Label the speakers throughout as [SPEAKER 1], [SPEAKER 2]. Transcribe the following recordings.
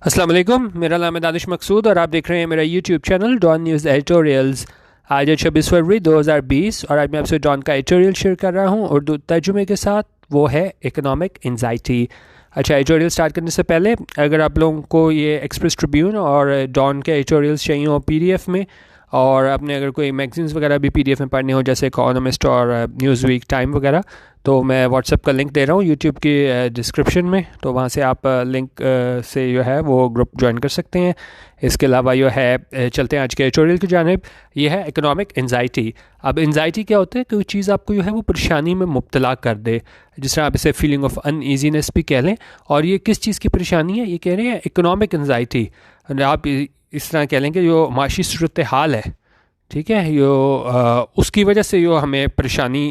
[SPEAKER 1] अस्सलाम वालेकुम, मेरा नाम है दानिश मकसूद और आप देख रहे हैं मेरा YouTube channel Dawn news editorials. आज है 26 फरवरी 2020 और आज मैं आपसे डॉन का एडिटोरियल शेयर कर रहा हूँ उर्दू तर्जुमे के साथ। वो है इकोनॉमिक एंजाइटी। अच्छा, एडिटोरियल स्टार्ट करने से पहले अगर आप लोगों को ये एक्सप्रेस ट्रिब्यून और डॉन के एडिटोरियल्स चाहिए हो पीडीएफ में, और आपने अगर कोई मैगजीन्स वगैरह भी पीडीएफ में पढ़ने हो जैसे इकोनॉमिस्ट और न्यूज़ वीक टाइम वगैरह, तो मैं व्हाट्सएप का लिंक दे रहा हूँ यूट्यूब की डिस्क्रिप्शन में, तो वहाँ से आप लिंक से जो है वो ग्रुप ज्वाइन कर सकते हैं। इसके अलावा जो है चलते हैं आज के एडिटोरियल की जानिब। ये है इकोनॉमिक एंजाइटी। अब एंजाइटी क्या होता है? कोई चीज़ आपको जो है वो परेशानी में मुब्तला कर दे, जिस तरह आप इसे फीलिंग ऑफ अनईजीनेस भी कह लें। और ये किस चीज़ की परेशानी है? ये कह रहे हैं इकोनॉमिक एंजाइटी। आप इस तरह कह लें कि जो माशी सूरत हाल है, ठीक है, यो उसकी वजह से जो हमें परेशानी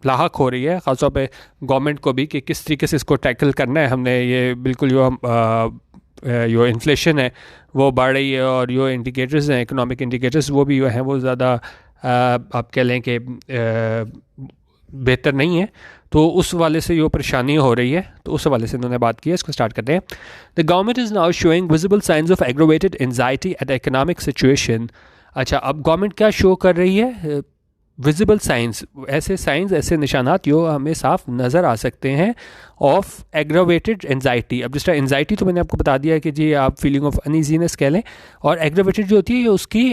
[SPEAKER 1] लाहक हो रही है, ख़ासतौर पे गवर्नमेंट को भी, कि किस तरीके से इसको टैकल करना है हमने। ये बिल्कुल जो इन्फ्लेशन है वो बढ़ रही है, और जो इंडिकेटर्स हैं, इकोनॉमिक इंडिकेटर्स, वो भी जो हैं वो ज़्यादा आप कह लें कि बेहतर नहीं है। तो उस वाले से जो परेशानी हो रही है, तो उस वाले से उन्होंने बात की है। इसको स्टार्ट करते हैं। The government is now showing visible signs of aggravated anxiety at economic situation. अच्छा, अब गवर्नमेंट क्या शो कर रही है? विजिबल साइंस, ऐसे निशानात जो हमें साफ नज़र आ सकते हैं ऑफ एग्रावेटेड एंजाइटी। अब जिस तरह एंजाइटी तो मैंने आपको बता दिया कि जी आप फीलिंग ऑफ अनईजीनेस कह लें, और एग्रावेटेड जो होती है उसकी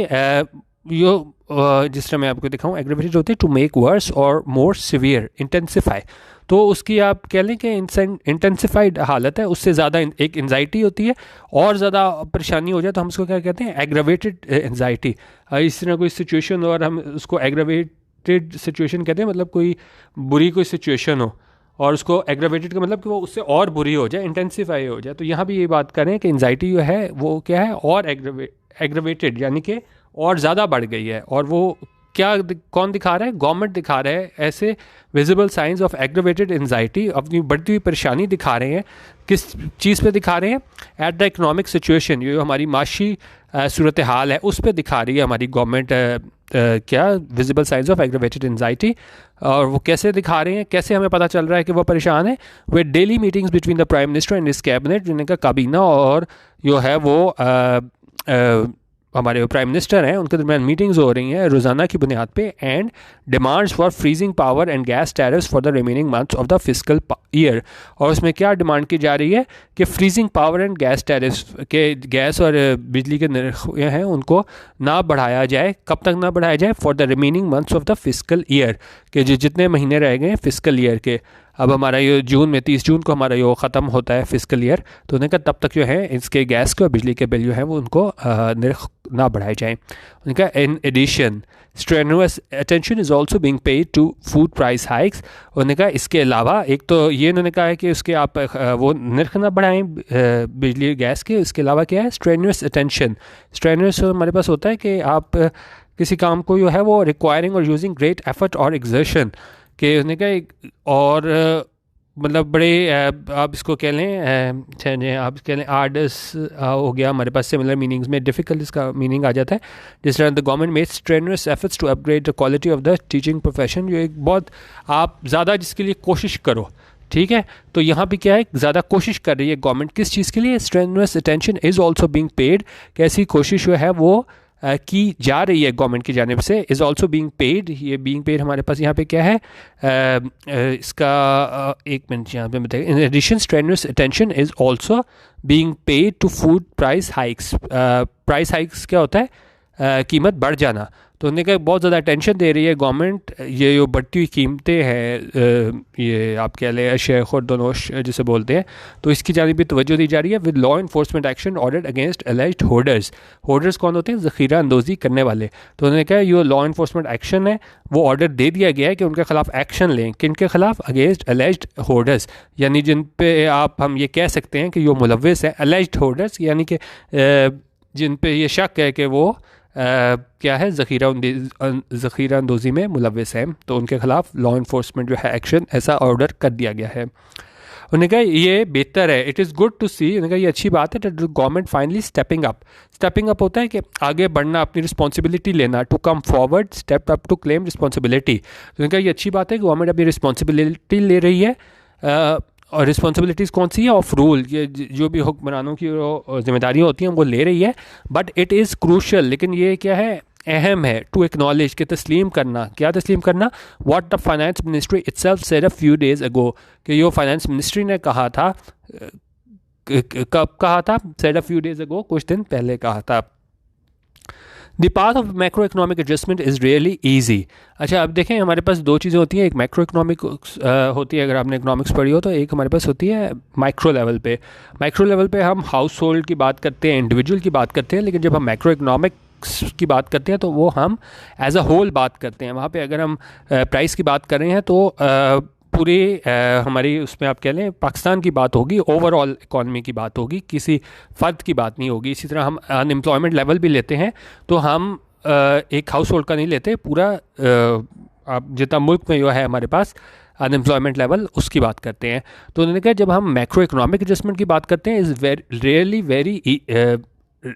[SPEAKER 1] जिस तरह मैं आपको दिखाऊं, एग्रावेटेड होती है टू मेक वर्स और मोर सिवियर, इंटेंसिफाई। तो उसकी आप कह लें कि इंटेंसिफाइड हालत है, उससे ज़्यादा एक एंजाइटी होती है, और ज़्यादा परेशानी हो जाए तो हम उसको क्या कहते हैं? Aggravated anxiety. इस तरह कोई सिचुएशन और हम उसको एग्रावेटेड सिचुएशन कहते हैं, मतलब कोई बुरी कोई सिचुएशन हो और उसको एग्रावेटेड का मतलब कि वो उससे और बुरी हो जाए, इंटेंसिफाई हो जाए। तो यहाँ भी ये बात करें कि एंजाइटी जो है वो क्या है? और एग्रावेटेड, यानी कि और ज़्यादा बढ़ गई है। और वो क्या कौन दिखा रहा है? गवर्नमेंट दिखा रहा है ऐसे visible signs of aggravated anxiety, अपनी बढ़ती हुई परेशानी दिखा रहे हैं। किस चीज़ पे दिखा रहे हैं? एट द इकोनॉमिक सिचुएशन, जो हमारी माशी सूरत हाल है उस पर दिखा रही है हमारी गवर्नमेंट क्या visible signs of aggravated anxiety. और वो कैसे दिखा रहे हैं, कैसे हमें पता चल रहा है कि वो परेशान है? वे daily meetings between the prime minister and his cabinet, जिनका काबीना और जो है वो हमारे प्राइम मिनिस्टर हैं उनके दरमियान मीटिंग्स हो रही हैं रोज़ाना की बुनियाद पे। And demands for freezing power and gas tariffs for the remaining months of the fiscal year. और उसमें क्या डिमांड की जा रही है कि freezing power and gas tariffs के, गैस और बिजली के नर्ख हैं उनको ना बढ़ाया जाए। कब तक ना बढ़ाया जाए? For the remaining months of the fiscal year, के जो जितने महीने रह गए हैं फिस्कल ईयर के। अब हमारा ये जून में 30 जून को हमारा ये ख़त्म होता है फिस्कल ईयर, तो उन्होंने कहा तब तक जो है इसके गैस के और बिजली के बिल जो है वो उनको नर्ख ना बढ़ाए जाएँ। उनका in addition strenuous attention is also being paid to food price hikes. उन्होंने कहा इसके अलावा एक तो ये उन्होंने कहा है कि उसके आप वो नर्ख ना बढ़ाएं बिजली गैस के। इसके अलावा क्या है? Strenuous attention. स्ट्रेनुअस हमारे पास होता है कि आप किसी काम को जो है वो रिक्वायरिंग और यूजिंग ग्रेट एफर्ट और एक्सर्शन के, उसने कहा, और मतलब बड़े आप इसको कह लें आप कह लें आर्डस हो गया हमारे पास। सिमिलर मीनिंग्स में डिफ़िकल्ट इसका मीनिंग आ जाता है। जिस तरह the government made strenuous efforts to upgrade the quality of the teaching profession, जो एक बहुत आप ज़्यादा जिसके लिए कोशिश करो, ठीक है। तो यहाँ पे क्या है? ज़्यादा कोशिश कर रही है गवर्नमेंट। किस चीज़ के लिए? Strenuous attention is also being paid, कैसी कोशिश जो है वो की जा रही है गवर्नमेंट की जानिब से। इज़ ऑल्सो बीइंग पेड, ये बीइंग पेड हमारे पास यहाँ पे क्या है? इसका एक मिनट यहाँ पे बताइए। In addition strenuous attention is also being paid to food price hikes. Price hikes क्या होता है? कीमत बढ़ जाना। तो उन्होंने कहा बहुत ज़्यादा अटेंशन दे रही है गवर्नमेंट, ये जो बढ़ती हुई कीमतें हैं, ये आप कह लें अशय खुर्दनोश जिसे बोलते हैं, तो इसकी जानिब भी तवज्जो दी जा रही है। With law enforcement action ordered against एलिज्ड hoarders. Hoarders कौन होते हैं? ज़ख़ीरा अंदोज़ी करने वाले। तो उन्होंने कहा ये लॉ इन्फोर्समेंट एक्शन है, वो ऑर्डर दे दिया गया है कि उनके खिलाफ एक्शन लें। किन के खिलाफ? अगेंस्ट एलिज्ड होर्डर्स, यानी जिन पे आप हम ये कह सकते हैं कि ये मुलव्विस है। एलिज्ड होर्डर्स यानी कि जिन पे ये शक है कि वो क्या है? ज़ख़ीरा अंदोज़ी में मुलव्विस हैं, तो उनके खिलाफ लॉ इन्फोर्समेंट जो है एक्शन, ऐसा ऑर्डर कर दिया गया है। उन्होंने कहा ये बेहतर है, it is good to see. उन्होंने कहा ये अच्छी बात है, government finally stepping up. Stepping up होता है कि आगे बढ़ना, अपनी रिस्पॉन्सिबिलिटी लेना। To come forward, step up to claim responsibility. उन्होंने कहा ये अच्छी बात है, गवर्नमेंट अपनी रिस्पॉन्सिबिलिटी ले रही है और रिस्पॉन्सिबिलिटीज़ कौन सी है, ऑफ रूल, ये जो भी हुक्मरानों की जिम्मेदारियाँ होती हैं वो ले रही है, बट इट इज़ क्रूशल, लेकिन ये क्या है, अहम है, टू एक्नॉलेज, कि तस्लीम करना, क्या तस्लीम करना, what the finance ministry itself said a few days ago, कि जो फाइनेंस मिनिस्ट्री ने कहा था, कब कहा था, said a few days ago, कुछ दिन पहले कहा था। The path of macro economic adjustment is really easy. अच्छा, अब देखें, हमारे पास दो चीज़ें होती हैं, एक मैक्रो इकोनॉमिक होती है, अगर आपने इकोनॉमिक्स पढ़ी हो तो, एक हमारे पास होती है माइक्रो लेवल पे। माइक्रो लेवल पे हम हाउस होल्ड की बात करते हैं, इंडिविजुअल की बात करते हैं, लेकिन जब हम मैक्रो इकोनॉमिक्स की बात करते हैं तो वो हम एज अ होल बात करते हैं। वहाँ पे अगर हम प्राइस की बात कर रहे हैं तो पूरी हमारी उसमें आप कह लें पाकिस्तान की बात होगी, ओवरऑल इकॉनमी की बात होगी, किसी फ़र्द की बात नहीं होगी। इसी तरह हम अनएम्प्लॉयमेंट लेवल भी लेते हैं तो हम एक हाउस होल्ड का नहीं लेते, पूरा आप जितना मुल्क में जो है हमारे पास अनएम्प्लॉयमेंट लेवल, उसकी बात करते हैं। तो उन्होंने कहा जब हम मैक्रो इकोनॉमिक एडजस्टमेंट की बात करते हैं,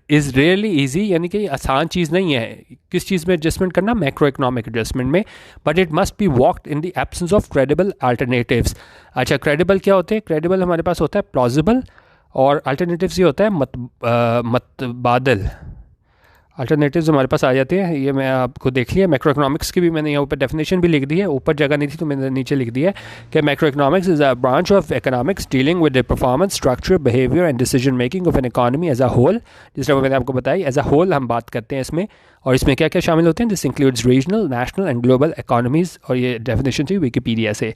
[SPEAKER 1] इज़ रियली ईजी, यानी कि आसान चीज़ नहीं है किस चीज़ में एडजस्टमेंट करना, मैक्रो इकोनॉमिक एडजस्टमेंट में, but it must be walked in the absence of credible alternatives. अच्छा, क्रेडिबल क्या होते हैं, क्रेडिबल हमारे पास होता है प्लॉजिबल, और अल्टरनेटिव्स ये होता है मतबादल। अल्टरनेटिव्स हमारे पास आ जाते हैं, ये मैं आपको देख लिया, मैक्रो इकोनॉमिक्स की भी मैंने यहाँ ऊपर डेफिनेशन भी लिख दी है, ऊपर जगह नहीं थी तो मैंने नीचे लिख दिया है कि macroeconomics is a branch of economics dealing with the performance, structure, behaviour and decision making of an economy as a whole. जिस तरह मैंने आपको बताई, एज अ होल हम बात करते हैं इसमें, और इसमें क्या क्या शामिल होते हैं, this includes regional, national and global economies, और ये डेफिनेशन थी विकीपीडिया से।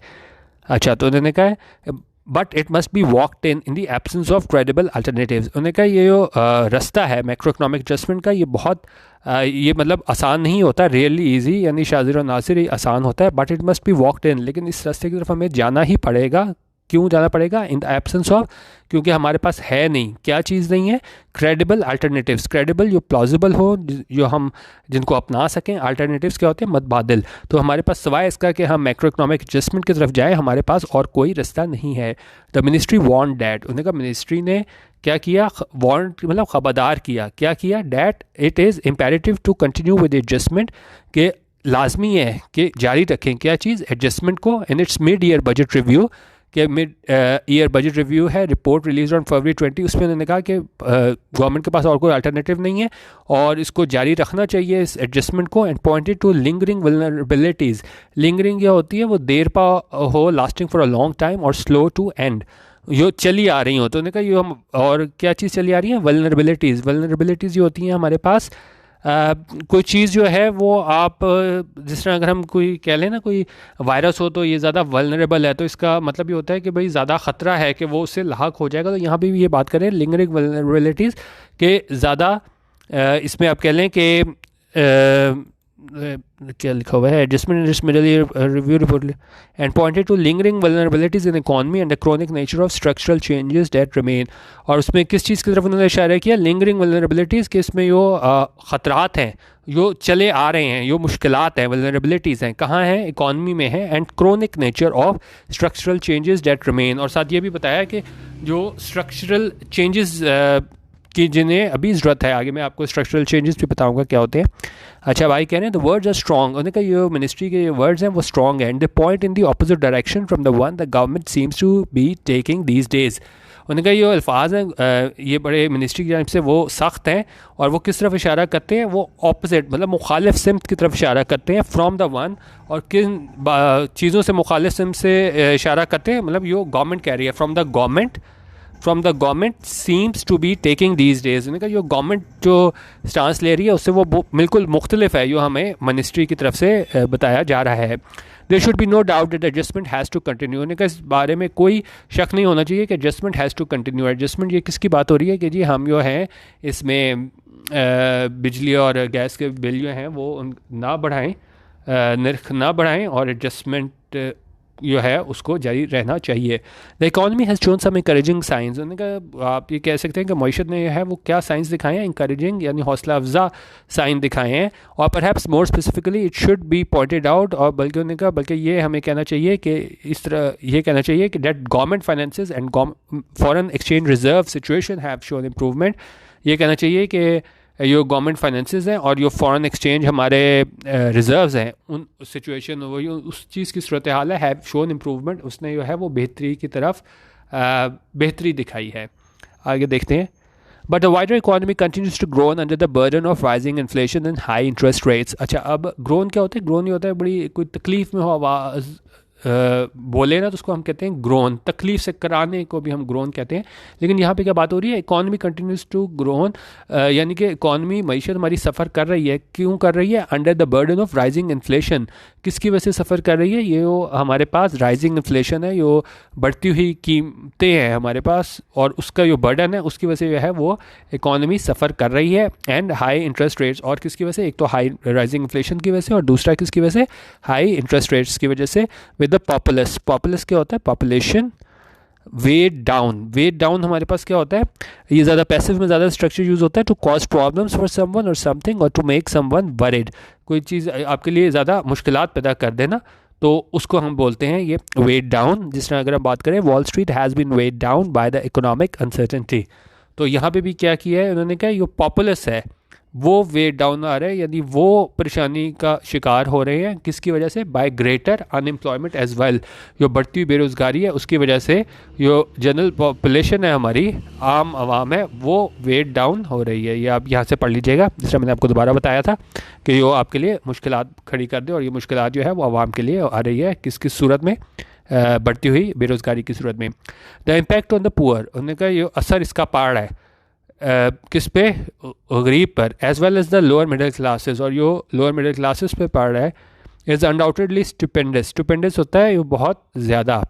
[SPEAKER 1] अच्छा, तो उन्होंने कहा है but it must be walked in the absence of credible alternatives. उन्होंने कहा ये जो रास्ता है मैक्रो इकोनॉमिक एडजस्टमेंट का, ये बहुत ये मतलब आसान नहीं होता, रियली इजी, यानी शाजिर और नासिर ये आसान होता है, but it must be walked in, लेकिन इस रास्ते की तरफ हमें जाना ही पड़ेगा। क्यों जाना पड़ेगा, इन द एब्सेंस ऑफ, क्योंकि हमारे पास है नहीं, क्या चीज़ नहीं है, क्रेडिबल अल्टरनेटिव्स। क्रेडिबल जो प्लॉजिबल हो, जो हम जिनको अपना सकें, अल्टरनेटिव्स क्या होते हैं, मतबादल। तो हमारे पास सिवाय इसका कि हम मैक्रो इकोनॉमिक एडजस्टमेंट की तरफ जाएँ, हमारे पास और कोई रास्ता नहीं है। द मिनिस्ट्री वार्न्ड डैट, उन्होंने कहा मिनिस्ट्री ने क्या किया, वार्न मतलब खबरदार किया, क्या किया, that it is imperative to continue with adjustment, के लाजमी है कि जारी रखें क्या चीज़, एडजस्टमेंट को, in its mid year budget review, कि मिड ईयर बजट रिव्यू है, रिपोर्ट रिलीज ऑन February 20, उसमें उन्होंने कहा कि गवर्नमेंट के पास और कोई अल्टरनेटिव नहीं है और इसको जारी रखना चाहिए इस एडजस्टमेंट को, and pointed to lingering vulnerabilities. Lingering क्या होती है, वो देर पा हो, lasting for a long time, और स्लो टू एंड, यो चली आ रही हो। तो उन्होंने कहा ये हम, और क्या चीज़ चली आ रही है, वल्नरेबिलिटीज़। वल्नरेबिलिटीज़ ये होती हैं हमारे पास कोई चीज़ जो है वो आप जिस तरह अगर हम कोई कह लें ना, कोई वायरस हो तो ये ज़्यादा वल्नरेबल है, तो इसका मतलब ये होता है कि भाई ज़्यादा ख़तरा है कि वो उससे लाक हो जाएगा। तो यहाँ भी ये बात करें लिंगरिंग वल्नरेबिलिटीज़ के ज़्यादा, इसमें आप कह लें कि क्या लिखा हुआ है, एडजस्टमेंट इस mid year review report, and pointed to lingering vulnerabilities in economy and the chronic nature of structural changes that remain. और उसमें किस चीज़ की तरफ उन्होंने इशारा किया, लिंगरिंग वल्नरेबिलिटीज़ के, इसमें जो ख़तरात हैं जो चले आ रहे हैं, जो मुश्किलात हैं, वल्नरेबिलिटीज़ हैं, कहाँ हैं, इकॉनमी में है, and chronic nature of structural changes that remain. और साथ ये भी बताया कि जो स्ट्रक्चरल चेंजेस कि जिन्हें अभी ज़रूरत है, आगे मैं आपको स्ट्रक्चरल चेंजेस भी बताऊंगा क्या होते हैं। अच्छा, भाई कह रहे हैं द वर्ड्स आर स्ट्रॉन्ग, उन्होंने कहा ये मिनिस्ट्री के वर्ड्स हैं वो स्ट्रॉन्ग हैं, and the point in the opposite direction from the one the government seems to be taking these days. उन्होंने कहा ये अल्फाज हैं ये बड़े मिनिस्ट्री की जानिब से वो सख्त हैं, और वो किस तरफ इशारा करते हैं, वो ऑपोजिट मतलब मुखालिफ सिमत की तरफ इशारा करते हैं, फ्रॉम द वन, और किन चीज़ों से मुखालिफ सिमत से इशारा करते हैं, मतलब ये गवर्नमेंट कह रही है, from the government seems to be taking these days. उन्होंने कहा जो गवर्नमेंट जो स्टांस ले रही है उससे वो बिल्कुल मुख्तलिफ है, जो हमें मिनिस्ट्री की तरफ से बताया जा रहा है। There should be no doubt that adjustment has to continue. उन्होंने कहा इस बारे में कोई शक नहीं होना चाहिए कि adjustment has to continue. Adjustment ये किसकी बात हो रही है कि जी हम जो हैं इसमें बिजली और गैस के बिल जो हैं वो ना बढ़ाएं, नर्ख ना बढ़ाएं, और एडजस्टमेंट जो है उसको जारी रहना चाहिए। The economy has shown some encouraging signs. उन्होंने कहा आप ये कह सकते हैं कि मईशत ने है वो क्या साइंस दिखाए हैं, इंकरेजिंग यानी हौसला अफजा साइन दिखाए हैं, और perhaps more specifically it should be pointed out, और बल्कि उन्होंने कहा बल्कि ये हमें कहना चाहिए कि इस तरह ये कहना चाहिए कि that government finances and foreign exchange reserve situation have shown improvement. ये कहना चाहिए कि जो गवर्नमेंट फाइनेंसेस हैं और जो फॉरेन एक्सचेंज हमारे रिजर्व्स हैं, उन सिचुएशन वो उस चीज़ की सूरत हाल है हैव शोन इम्प्रूवमेंट, उसने जो है वो बेहतरी की तरफ बेहतरी दिखाई है। आगे देखते हैं। But the wider economy continues to groan under the burden of rising inflation and high interest rates. अच्छा, अब ग्रोन क्या होता है? ग्रोन ये होता है बड़ी कोई तकलीफ में हो आवाज़ बोले ना, तो उसको हम कहते हैं ग्रोन। तकलीफ से कराने को भी हम ग्रोन कहते हैं। लेकिन यहाँ पे क्या बात हो रही है? इकॉनमी कंटिन्यूज टू ग्रोन, यानी कि इकॉनमी मीशत हमारी सफ़र कर रही है। क्यों कर रही है? Under the burden of rising inflation. किसकी वजह से सफ़र कर रही है? ये हमारे पास राइजिंग इन्फ्लेशन है, जो बढ़ती हुई कीमतें हैं हमारे पास, और उसका जो बर्डन है उसकी वजह से जो है वो इकॉनमी सफ़र कर रही है। एंड हाई इंटरेस्ट रेट्स, और किसकी वजह से? एक तो हाई राइजिंग इन्फ्लेशन की वजह से, और दूसरा किसकी वजह से? हाई इंटरेस्ट रेट्स की वजह से। विद द पॉपुलस, पॉपुलस क्या होता है? Population weighed down. Weighed down हमारे पास क्या होता है? ये ज़्यादा पैसिव में ज़्यादा स्ट्रक्चर यूज़ होता है to cause problems for someone और समथिंग, और टू मेक समवन वरिड। कोई चीज़ आपके लिए ज़्यादा मुश्किलात पैदा कर देना, तो उसको हम बोलते हैं ये वेट डाउन। जिस तरह अगर हम बात करें, Wall Street has been weighed down by the economic uncertainty. तो यहाँ पे भी क्या किया है उन्होंने? कहा ये पॉपुलस है वो वेट डाउन आ रहा है, यानी वो परेशानी का शिकार हो रहे हैं। किसकी वजह से? By greater unemployment as well. जो बढ़ती हुई बेरोज़गारी है उसकी वजह से जो जनरल पॉपुलेशन है हमारी, आम आवाम है, वो वेट डाउन हो रही है। ये आप यहाँ से पढ़ लीजिएगा, जिस तरह मैंने आपको दोबारा बताया था कि जो आपके लिए मुश्किलात खड़ी कर दे, और ये मुश्किलात जो है वो आवाम के लिए आ रही है। किस सूरत में? बढ़ती हुई बेरोज़गारी की सूरत में। The impact on the poor, उन्होंने कहा ये असर इसका पड़ रहा है किस पे? गरीब पर। As well as the lower middle classes, और जो लोअर मिडिल क्लासेस पे पड़ रहा है इज़ अनडाउटेडली स्टुपेंडस। स्टुपेंडस होता है ये बहुत ज़्यादा,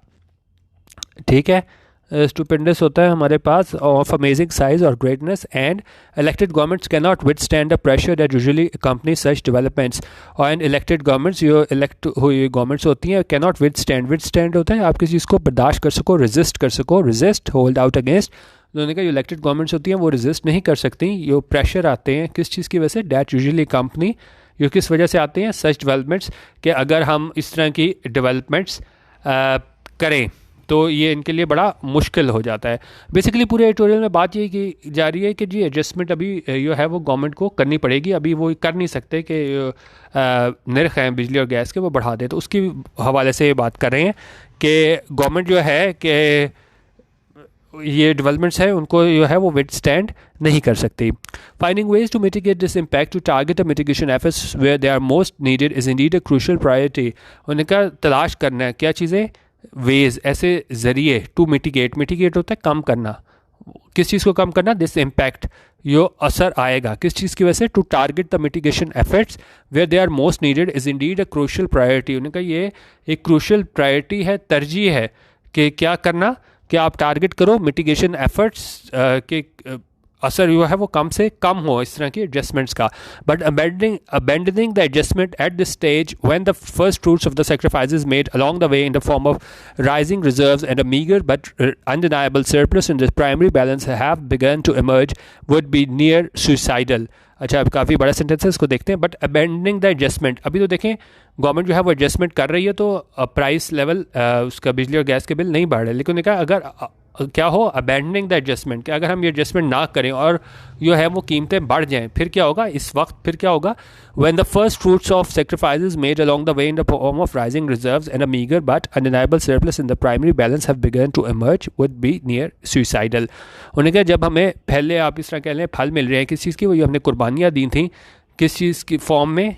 [SPEAKER 1] ठीक है। स्टुपेंडस होता है हमारे पास ऑफ अमेजिंग साइज और greatness, and elected governments can not with stand the pressure that usually company such developments. और एंड इलेक्टेड गवर्नमेंट्स, जो इलेक्ट हुई गवर्नमेंट्स होती हैं, कैन नॉट विद स्टैंड होता है आप किसी चीज़ को बर्दाश्त कर सको, रेजिस्ट कर सको, रेजिस्ट, होल्ड आउट अगेंस्ट। उन्होंने कहा जो इलेक्टेड गवर्नमेंट्स होती हैं वो रेजिस्ट नहीं कर सकती। जो प्रेशर आते हैं किस चीज़ की वजह से? डैट यूजुअली कंपनी, ये किस वजह से आते हैं? सच डेवलपमेंट्स, कि अगर हम इस तरह की डेवलपमेंट्स करें तो ये इनके लिए बड़ा मुश्किल हो जाता है। बेसिकली पूरे एडिटोरियल में बात ये की जा रही है कि जी एडजस्टमेंट अभी जो है वो गवर्नमेंट को करनी पड़ेगी। अभी वो कर नहीं सकते कि नर्ख हैं बिजली और गैस के वो बढ़ा दे। तो उसकी हवाले से ये बात कर रहे हैं कि गवर्नमेंट जो है कि ये डेवलपमेंट्स है उनको जो है वो विद स्टैंड नहीं कर सकती। Finding ways to mitigate this impact to target the mitigation efforts where they are most needed is indeed a crucial priority. उनका तलाश करना है क्या चीज़ें? वेज, ऐसे ज़रिए टू मिटिगेट। मिटिगेट होता है कम करना। किस चीज़ को कम करना? दिस इम्पैक्ट, जो असर आएगा किस चीज़ की वजह से? To target the mitigation efforts where they are most needed is indeed a crucial priority. उन्होंने कहा ये एक क्रूशियल प्रायोरिटी है, तरजीह है कि क्या करना, कि आप टारगेट करो मिटिगेशन एफर्ट्स के असर जो है वो कम से कम हो इस तरह की एडजस्टमेंट्स का। But abandoning the adjustment at this stage when the first fruits of the sacrifices made along the way in the form of rising reserves and a meagre but undeniable surplus in the primary balance have begun to emerge would be near suicidal. अच्छा, अब काफ़ी बड़ा sentence है, इसको देखते हैं। But abandoning the adjustment, अभी तो देखें गवर्नमेंट जो है वो एडजस्टमेंट कर रही है तो प्राइस लेवल उसका बिजली और गैस के बिल नहीं बढ़ रहे। लेकिन उन्होंने कहा अगर क्या हो? अबेंडनिंग द एडजस्टमेंट, कि अगर हम ये एडजस्टमेंट ना करें और जो है वो कीमतें बढ़ जाएं, फिर क्या होगा? इस वक्त फिर क्या होगा? When the first fruits of sacrifices made along the way in the form of rising reserves and a meagre but undeniable surplus in the primary balance have begun to emerge would be near suicidal. उन्होंने कहा जब हमें पहले आप इस तरह कह लें फल मिल रहे हैं किस चीज़ की? वो हमने कुर्बानियाँ दी थी किस चीज़ की फॉर्म में,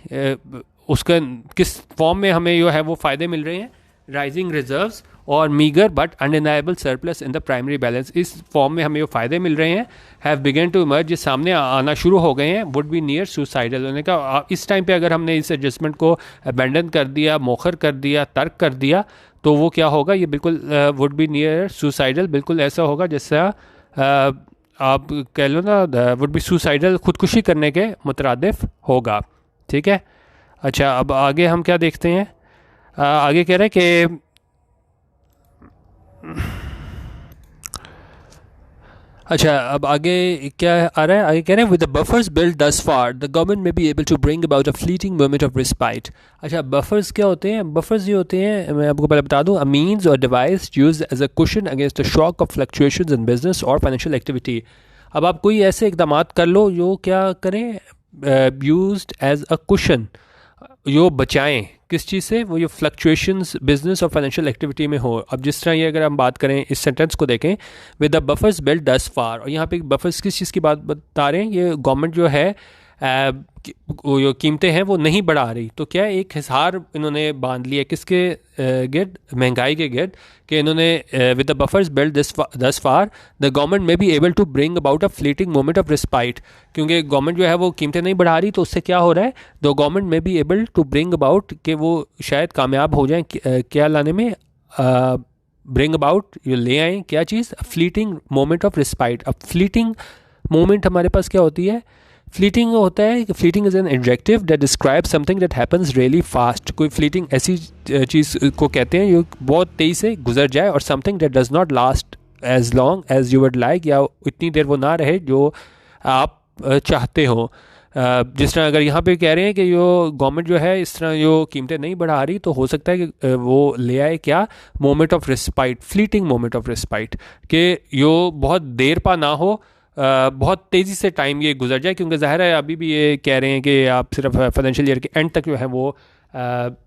[SPEAKER 1] उसका किस फॉर्म में हमें जो है वो फ़ायदे मिल रहे हैं? राइजिंग रिजर्व्स और meagre but undeniable surplus in the primary balance, इस फॉर्म में हमें वो फ़ायदे मिल रहे हैं। हैव बिगन टू इमर्ज, ये सामने आना शुरू हो गए हैं। वुड बी नियर सुसाइडल, उन्होंने कहा इस टाइम पे अगर हमने इस एडजस्टमेंट को अबेंडन कर दिया, मौखर कर दिया, तर्क कर दिया, तो वो क्या होगा? ये बिल्कुल वुड बी नियर सुसाइडल, बिल्कुल ऐसा होगा जैसा आप कह लो ना वुड बी सुसाइडल, खुदकुशी करने के मुतरादिफ होगा। ठीक है। अच्छा, अब आगे हम क्या देखते हैं? आगे कह रहे हैं कि अच्छा, अब आगे क्या आ रहा है? आगे कह रहे हैं with the buffers build thus far the government may be able to bring about a fleeting moment of respite. अच्छा, बफर्स क्या होते हैं? बफर्स ये होते हैं, मैं आपको पहले बता दूं, अ मीन्स और device used as a cushion against the shock of fluctuations in business और फाइनेंशियल एक्टिविटी। अब आप कोई ऐसे इकदाम कर लो जो क्या करें, यूज्ड एज अ कुशन, जो बचाएं किस चीज़ से, वो ये फ्लक्चुएशंस बिजनेस और फाइनेंशियल एक्टिविटी में हो। अब जिस तरह ये अगर हम बात करें इस सेंटेंस को देखें, विद द बफर्स बिल्ट दस फार, और यहाँ पे बफर्स किस चीज़ की बात बता रहे हैं, ये गवर्नमेंट जो है वो जो कीमतें हैं वो नहीं बढ़ा रही, तो क्या एक हिसार इन्होंने बांध लिया किसके गिर्द, महंगाई के गिर्द, कि इन्होंने with the buffers build thus far the government may be able to bring about a fleeting moment of respite, क्योंकि गवर्नमेंट जो है वो कीमतें नहीं बढ़ा रही, तो उससे क्या हो रहा है, the government may be able to bring about, कि वो शायद कामयाब हो जाएं क्या लाने में, ब्रिंग अबाउट ये ले आएँ क्या चीज़, फ्लीटिंग मोमेंट ऑफ रिस्पाइट। अब फ्लीटिंग मोमेंट हमारे पास क्या होती है, फ्लीटिंग होता है, fleeting is an adjective that describe something that happens really fast, कोई फ्लीटिंग ऐसी चीज़ को कहते हैं जो बहुत तेज़ी से गुजर जाए, और something that does not last as long as you would like, या इतनी देर वो ना रहे जो आप चाहते हो। जिस तरह अगर यहाँ पे कह रहे हैं कि जो गवर्नमेंट जो है इस तरह जो कीमतें नहीं बढ़ा रही, तो हो सकता है कि वो ले आए क्या, moment of respite, fleeting moment of respite, कि जो बहुत देर पा ना हो, बहुत तेज़ी से टाइम ये गुजर जाए, क्योंकि ज़ाहिर है अभी भी ये कह रहे हैं कि आप सिर्फ फाइनेंशियल ईयर के एंड तक जो है वो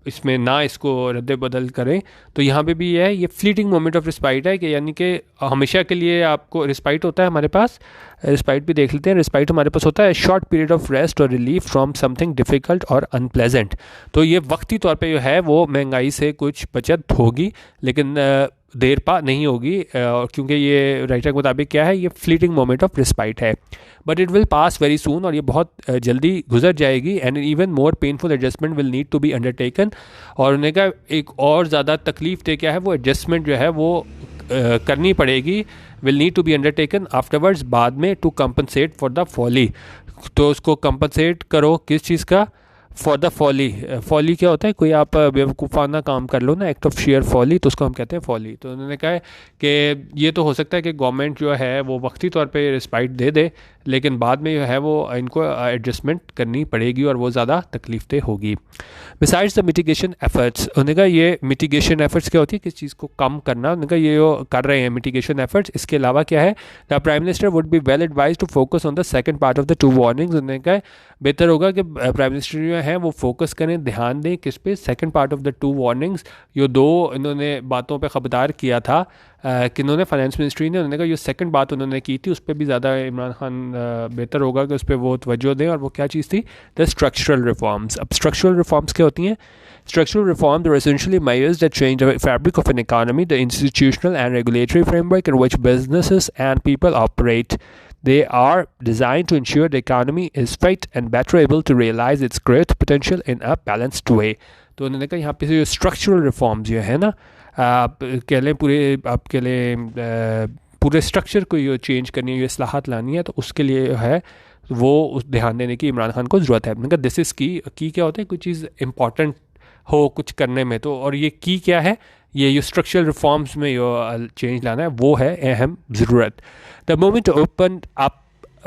[SPEAKER 1] इसमें ना इसको रद्द बदल करें। तो यहाँ पे भी ये फ्लीटिंग मोमेंट ऑफ रिस्पाइट है, कि यानी कि हमेशा के लिए आपको रिस्पाइट होता है हमारे पास। रिस्पाइट भी देख लेते हैं, रिस्पाइट हमारे पास होता है शॉर्ट पीरियड ऑफ रेस्ट और रिलीफ फ्रॉम समथिंग डिफ़िकल्ट और अनप्लेजेंट। तो ये वक्ती तौर पे जो है वो महंगाई से कुछ बचत होगी, लेकिन देर पा नहीं होगी, क्योंकि ये राइटर के मुताबिक क्या है, ये फ्लीटिंग मोमेंट ऑफ रिस्पाइट है, but it will pass very soon, और ये बहुत जल्दी गुजर जाएगी, and even more painful adjustment will need to be undertaken, और उन्हें का एक और ज़्यादा तकलीफ दे क्या है, वो एडजस्टमेंट जो है वो करनी पड़ेगी, will need to be undertaken afterwards, बाद में, to compensate for the folly. तो उसको कंपनसेट करो किस चीज़ का, फॉर द फॉली। फॉली क्या होता है, कोई आप बेवकूफ़ाना काम कर लो ना, एक्ट ऑफ शेयर फॉली, तो उसको हम कहते हैं फॉली। तो उन्होंने कहा है कि ये तो हो सकता है कि गवर्नमेंट जो है वो वक्ती तौर पे रिस्पाइट दे दे, लेकिन बाद में जो है वो इनको एडजस्टमेंट करनी पड़ेगी, और वो ज़्यादा तकलीफ होगी। बिसाइड्स द मिटिगेशन एफर्ट्स, उन्होंने कहा ये मिटिगेशन एफर्ट्स क्या होती है, किस चीज़ को कम करना, उन्होंने कहा ये जो कर रहे हैं मिटिगेशन एफर्ट्स, इसके अलावा क्या है, the prime minister would be well advised to focus on the second part of the two warnings. उन्होंने कहा बेहतर होगा कि प्राइम मिनिस्टर जो है वो फोकस करें, ध्यान दें किस पे, second part of the two warnings, ये दो इन्होंने बातों पे खबरदार किया था कि इन्होंने फाइनेंस मिनिस्ट्री ने, उन्होंने कहा ये सेकंड बात उन्होंने की थी, उस पर भी ज़्यादा इमरान खान बेहतर होगा कि उस पर वो तवज्जो दें, और वो क्या चीज़ थी, द स्ट्रक्चरल रिफॉर्म्स। अब स्ट्रक्चरल रिफॉर्म्स क्या होती हैं, structural reforms are essentially measures that change the fabric of an economy, the institutional and regulatory framework in which businesses and people operate. They are designed to ensure the economy is fit and better able to realize its growth potential in a balanced way. तो उन्होंने कहा यहाँ पे जो structural reforms जो है ना, आप कह लें पूरे आपके लिए पूरे स्ट्रक्चर को ये चेंज करनी है, ये इस्लाहात लानी है, तो उसके लिए है वो उस ध्यान देने की इमरान खान को ज़रूरत है। मैंने कहा दिस इज़ की क्या होता है, कोई चीज़ इंपॉर्टेंट हो कुछ करने में, तो और ये की क्या है, ये स्ट्रक्चरल रिफॉर्म्स में जो चेंज लाना है वो है अहम ज़रूरत। The moment open up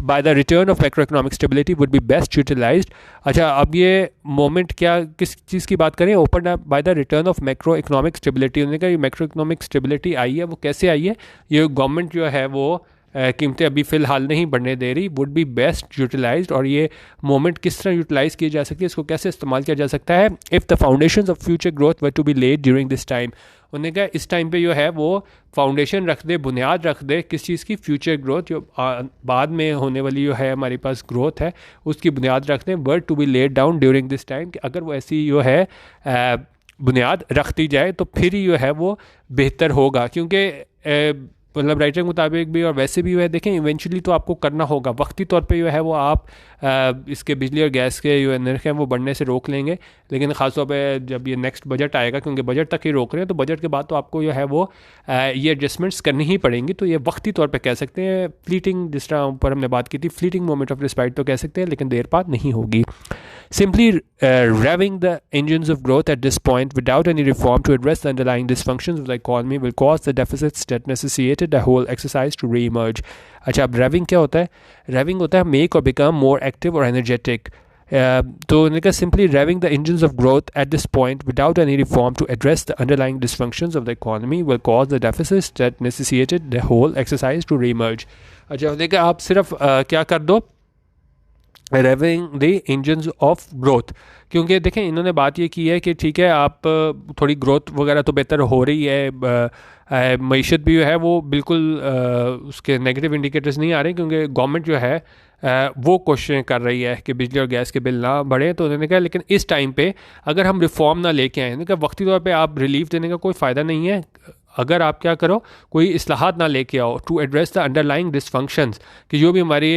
[SPEAKER 1] by the return of macroeconomic stability would be best utilised. अच्छा, अब ये मोमेंट क्या किस चीज़ की बात करें, open up by the return of macroeconomic stability. उन्होंने कहा ये मैक्रो इकोनॉमिक स्टेबिलिटी आई है, वो कैसे आई है, ये गवर्नमेंट जो है वो कीमतें अभी फ़िलहाल नहीं बढ़ने दे रही, वुड बी बेस्ट यूटिलाइज्ड, और ये मोमेंट किस तरह यूटिलाइज़ की जा सकती है, इसको कैसे इस्तेमाल किया जा सकता है, if the foundations of future growth were to be laid during this time. उन्होंने कहा इस टाइम पे जो है वो फाउंडेशन रख दे, बुनियाद रख दे, किस चीज़ की, फ्यूचर ग्रोथ, जो बाद में होने वाली जो है हमारी पास ग्रोथ है उसकी बुनियाद रख दें, were to be laid down during this time, कि अगर वो ऐसी जो है बुनियाद रखती जाए तो फिर ही जो है वो बेहतर होगा, क्योंकि मतलब राइटर के मुताबिक भी और वैसे भी है, देखें इवेंचुअली तो आपको करना होगा, वक्ती तौर पे जो है वो आप इसके बिजली और गैस के जो नर्ख हैं वो बढ़ने से रोक लेंगे, लेकिन ख़ासतौर पे जब ये नेक्स्ट बजट आएगा, क्योंकि बजट तक ही रोक रहे हैं, तो बजट के बाद तो आपको जो है वो ये एडजस्टमेंट्स करनी ही पड़ेंगी। तो ये वक्ती तौर पे कह सकते हैं, फ्लीटिंग, जिस तरह ऊपर हमने बात की थी, फ्लीटिंग मोमेंट ऑफ रिस्पाइट तो कह सकते हैं, लेकिन देर बाद नहीं होगी। Simply revving the engines of growth at this point without any reform to address the underlying dysfunctions of the economy will cause the deficits that necessitated the whole exercise to re-emerge. अच्छा, अब revving क्या होता है, revving होता है make or become more active or energetic. तो उन्होंने कहा simply revving the engines of growth at this point without any reform to address the underlying dysfunctions of the economy will cause the deficits that necessitated the whole exercise to re-emerge. अच्छा, होने का आप सिर्फ क्या कर दो, raving the engines of growth. क्योंकि देखें इन्होंने बात ये की है कि ठीक है आप थोड़ी ग्रोथ वगैरह तो बेहतर हो रही है, मईशत भी जो है वो बिल्कुल उसके नेगेटिव इंडिकेटर्स नहीं आ रहे, क्योंकि गवर्नमेंट जो है वो कोशिशें कर रही है कि बिजली और गैस के बिल ना बढ़े। तो उन्होंने कहा लेकिन इस टाइम पे अगर हम रिफॉर्म ना लेके आए, उन्होंने कहा वक्ती तौर पे आप रिलीफ देने का कोई फ़ायदा नहीं है अगर आप क्या करो, कोई इस्लाहात ना लेके आओ to address the underlying dysfunctions, कि जो भी हमारी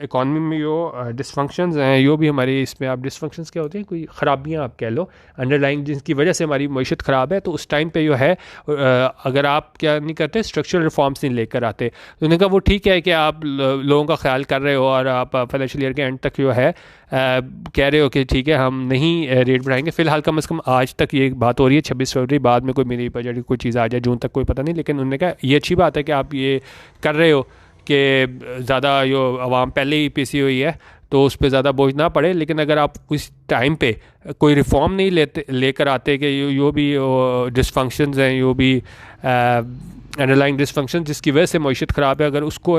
[SPEAKER 1] इकॉनमी में जो डिसफंक्शंस हैं, जो भी हमारी इसमें आप डिसफंक्शंस क्या होते हैं, कोई ख़राबियाँ आप कह लो अंडरलाइंग, जिसकी वजह से हमारी मईशत ख़राब है, तो उस टाइम पे जो है अगर आप क्या नहीं करते, स्ट्रक्चरल रिफॉर्म्स नहीं लेकर आते। तो उन्होंने कहा वो ठीक है कि आप लोगों का ख्याल कर रहे हो और आप फाइनेंशियल ईयर के एंड तक जो है कह रहे हो कि ठीक है हम नहीं रेट बढ़ाएंगे। फ़िलहाल कम से कम आज तक ये बात हो रही है, 26 फरवरी, बाद में कोई मेरी बजट की कोई चीज़ आ जाए जून तक कोई पता नहीं, लेकिन उन्होंने कहा ये अच्छी बात है कि आप ये कर रहे हो कि ज़्यादा जो आवाम पहले ही पिसी हुई है तो उस पर ज़्यादा बोझ ना पड़े। लेकिन अगर आप उस टाइम पे कोई रिफॉर्म नहीं लेकर आते कि यो भी डिसफंक्शंस हैं, यो भी अंडरलाइंग डिसफंक्शन जिसकी वजह से मईशत ख़राब है, अगर उसको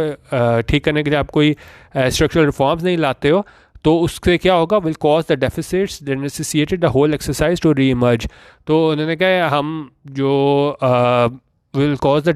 [SPEAKER 1] ठीक करने के लिए आप कोई स्ट्रक्चरल रिफॉर्म्स नहीं लाते हो, तो उससे क्या होगा, will cause the deficits that necessitated the whole exercise to re emerge. तो उन्होंने कहा हम जो will cause the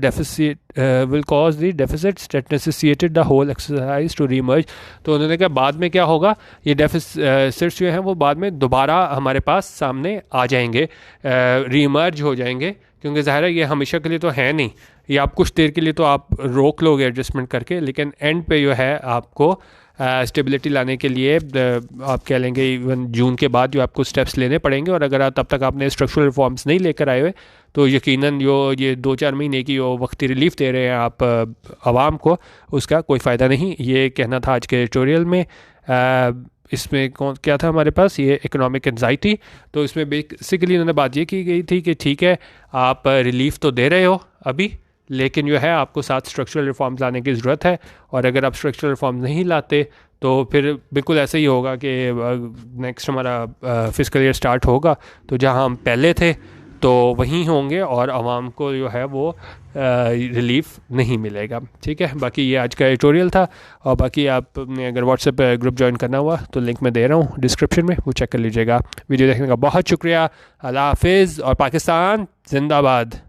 [SPEAKER 1] deficits that necessitated the whole exercise to re-emerge। तो उन्होंने कहा बाद में क्या होगा, ये डेफिसिट्स जो हैं वो बाद में दोबारा हमारे पास सामने आ जाएंगे, री-इमर्ज हो जाएंगे, क्योंकि ज़ाहिर है ये हमेशा के लिए तो है नहीं, ये आप कुछ देर के लिए तो आप रोक लोगे एडजस्टमेंट करके, लेकिन एंड पे जो है आपको स्टेबिलिटी लाने के लिए आप कह लेंगे इवन जून के बाद जो आपको स्टेप्स लेने पड़ेंगे। और अगर तब तक आपने स्ट्रक्चरल रिफॉर्म्स नहीं लेकर आए हुए तो यकीनन जो ये 2-4 महीने की जो वक्ती रिलीफ दे रहे हैं आप आवाम को, उसका कोई फ़ायदा नहीं। ये कहना था आज के एडिटोरियल में। इसमें कौन क्या था हमारे पास, ये इकोनॉमिक एंजाइटी। तो इसमें बेसिकली उन्होंने बात ये की गई थी कि ठीक है आप रिलीफ तो दे रहे हो अभी, लेकिन जो है आपको साथ स्ट्रक्चरल रिफॉर्म्स लाने की ज़रूरत है, और अगर आप स्ट्रक्चरल रिफॉर्म्स नहीं लाते तो फिर बिल्कुल ऐसा ही होगा कि नेक्स्ट हमारा फिस्कल ईयर स्टार्ट होगा तो जहां हम पहले थे तो वहीं होंगे और आवाम को जो है वो रिलीफ नहीं मिलेगा। ठीक है, बाकी ये आज का एडिटोरियल था, और बाकी आपने अगर व्हाट्सएप ग्रुप ज्वाइन करना हुआ तो लिंक मैं दे रहा हूँ डिस्क्रिप्शन में, वो चेक कर लीजिएगा। वीडियो देखने का बहुत शुक्रिया। अल्लाह हाफिज़ और पाकिस्तान जिंदाबाद।